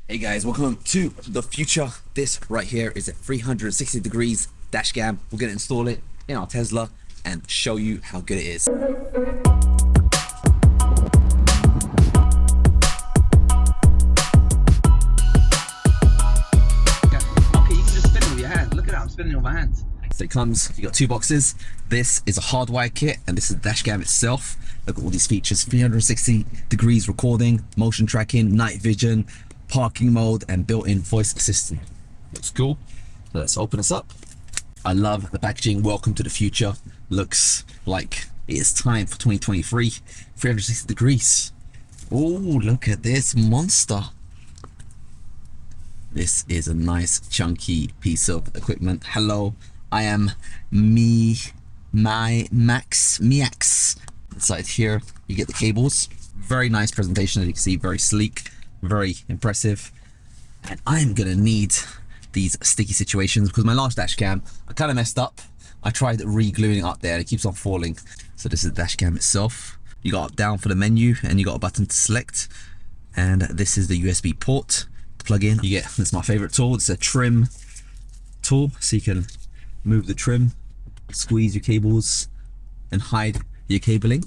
Hey guys, welcome to the future. This right here is a 360 degrees dash cam. We're gonna install it in our Tesla and show you how good it is. Okay, you can just spin it with your hand. Look at that, I'm spinning it with my hand. So it comes, you got two boxes. This is a hardwire kit and this is the dash cam itself. Look at all these features: 360 degrees recording, motion tracking, night vision, parking mode, and built-in voice assistant. Looks cool. So let's open this up. I love the packaging. Welcome to the future. Looks like it is time for 2023. 360 degrees. Oh, look at this monster. This is a nice chunky piece of equipment. Hello, I am MiX. Inside here you get the cables. Very nice presentation, as you can see, very sleek, very impressive. And I'm gonna need these sticky situations because my last dash cam I kind of messed up. I tried re-gluing it up there and it keeps on falling. So this is the dash cam itself. You got up down for the menu and you got a button to select, and this is the USB port to plug in. You get, this is my favorite tool, it's a trim tool, so you can move the trim, squeeze your cables and hide your cabling.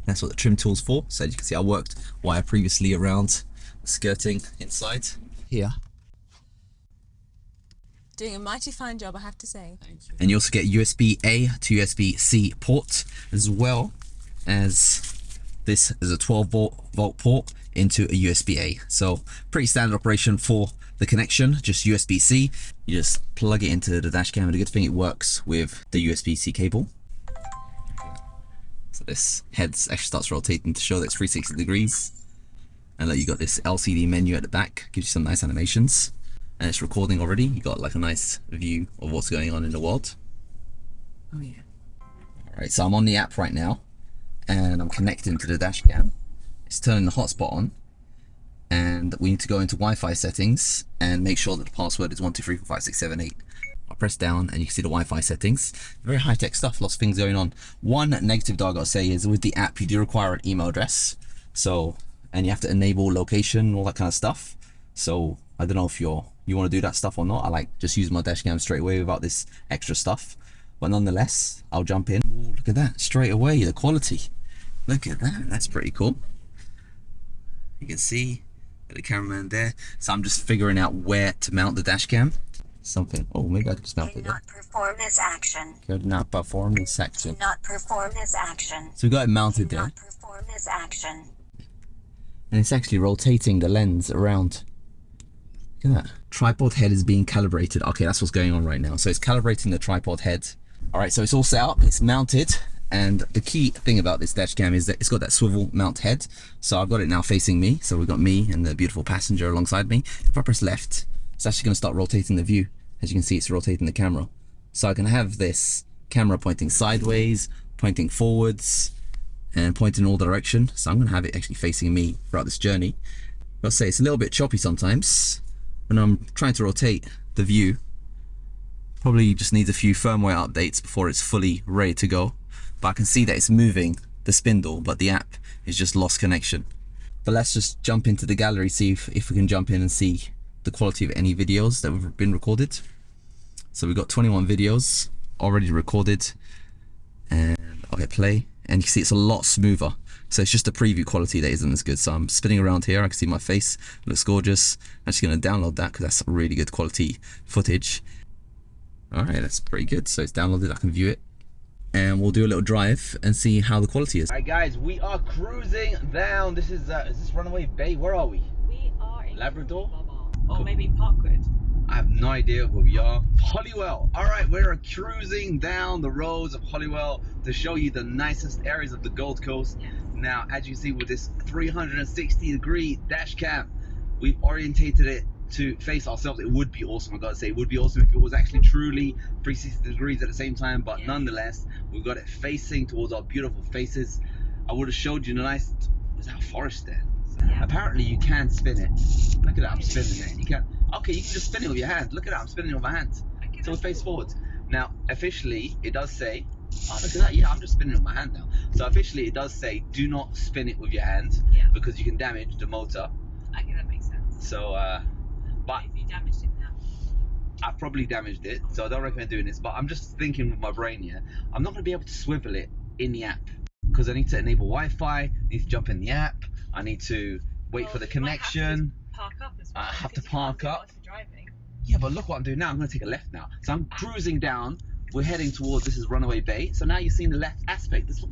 That's what the trim tool's for. So as you can see, I worked wire previously around skirting inside here. Doing a mighty fine job, I have to say. And you also get USB-A to USB-C port, as well as this is a 12 volt port into a USB-A. So pretty standard operation for the connection, just USB-C. You just plug it into the dash cam, and the good thing, it works with the USB-C cable. So this head actually starts rotating to show that it's 360 degrees. And like, you got this LCD menu at the back, gives you some nice animations, and it's recording already. You got like a nice view of what's going on in the world. Oh yeah. Alright, so I'm on the app right now and I'm connecting to the dash cam. It's turning the hotspot on, and we need to go into Wi-Fi settings and make sure that the password is 123456778. I press down and you can see the Wi-Fi settings. Very high-tech stuff, lots of things going on. One negative though I gotta say is with the app you do require an email address. So, and you have to enable location, all that kind of stuff. So I don't know if you want to do that stuff or not. I like just using my dash cam straight away without this extra stuff. But nonetheless, I'll jump in. Ooh, look at that, straight away, the quality. Look at that, that's pretty cool. You can see the cameraman there. So I'm just figuring out where to mount the dash cam. Something. Oh, maybe I could just mount it there. Cannot perform this action. Could not perform this action. Cannot perform this action. So we got it mounted there. Cannot perform this action. And it's actually rotating the lens around. Look at that. Tripod head is being calibrated. Okay, that's what's going on right now. So it's calibrating the tripod head. All right, so it's all set up, it's mounted. And the key thing about this dash cam is that it's got that swivel mount head. So I've got it now facing me. So we've got me and the beautiful passenger alongside me. If I press left, it's actually going to start rotating the view. As you can see, it's rotating the camera. So I can have this camera pointing sideways, pointing forwards, and pointing in all direction. So I'm going to have it actually facing me throughout this journey. I'll say it's a little bit choppy sometimes when I'm trying to rotate the view. Probably just needs a few firmware updates before it's fully ready to go. But I can see that it's moving the spindle, but the app is just lost connection. But let's just jump into the gallery, see if we can jump in and see the quality of any videos that have been recorded. So we've got 21 videos already recorded, and I'll hit play, and you can see it's a lot smoother. So it's just the preview quality that isn't as good. So I'm spinning around here, I can see my face, it looks gorgeous. I'm just going to download that because that's really good quality footage. Alright, that's pretty good. So it's downloaded, I can view it, and we'll do a little drive and see how the quality is. Alright guys, we are cruising down. This is this Runaway Bay? Where are we? We are in Labrador? Or maybe Parkwood. I have no idea where we are. Holywell. All right, we're cruising down the roads of Holywell to show you the nicest areas of the Gold Coast. Yes. Now, as you see with this 360 degree dash cam, we've orientated it to face ourselves. It would be awesome, I gotta say. It would be awesome if it was actually truly 360 degrees at the same time, but nonetheless, we've got it facing towards our beautiful faces. I would have showed you the nice, was that a forest there? Yeah. Apparently you can spin it. Look at that, I'm spinning it. You can. Okay, you can just spin it with your hand. Look at that, I'm spinning it with my hand. So it's face forwards. Now, officially, it does say, oh, look at that, yeah, I'm just spinning it with my hand now. So officially, it does say, do not spin it with your hand, because you can damage the motor. Okay, that makes sense. So, but If you damaged it now. I've probably damaged it, so I don't recommend doing this. But I'm just thinking with my brain here, I'm not going to be able to swivel it in the app because I need to enable Wi-Fi, I need to jump in the app, I need to wait for the connection. Park up as well. I have to because you can't park do it up. whilst you're driving. Yeah, but look what I'm doing now. I'm going to take a left now. So I'm cruising down. We're heading towards, this is Runaway Bay. So now you've seen the left aspect. This,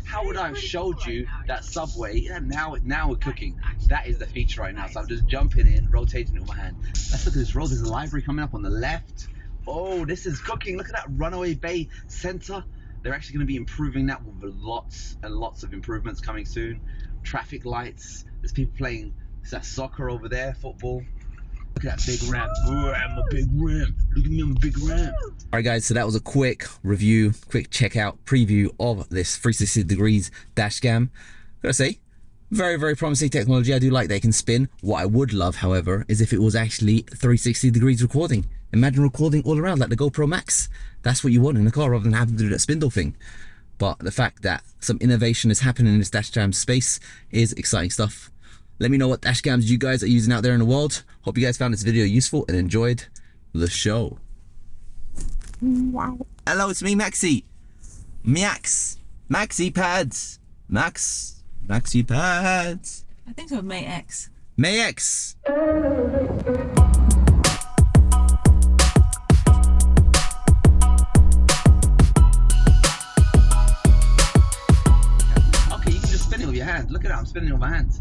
how would I have showed you that subway? Yeah, now we're cooking. That is the feature right now. So I'm just jumping in, rotating it with my hand. Let's look at this road. There's a library coming up on the left. Oh, this is cooking. Look at that Runaway Bay Center. They're actually going to be improving that with lots and lots of improvements coming soon. Traffic lights. There's people playing soccer over there, football. Look at that big ramp. Ooh, I'm a big ramp. Look at me, I'm a big ramp. All right, guys, so that was a quick review, quick checkout, preview of this 360 degrees dash cam. Gotta say, very, very promising technology. I do like that it can spin. What I would love, however, is if it was actually 360 degrees recording. Imagine recording all around like the GoPro Max. That's what you want in a car rather than having to do that spindle thing. But the fact that some innovation is happening in this dash cam space is exciting stuff. Let me know what dash cams you guys are using out there in the world. Hope you guys found this video useful and enjoyed the show. Wow. Hello, it's me, Maxi. Maxi pads. Maxi pads. I think so, May X. May X. Okay, you can just spin it with your hand. Look at that, I'm spinning it with my hand.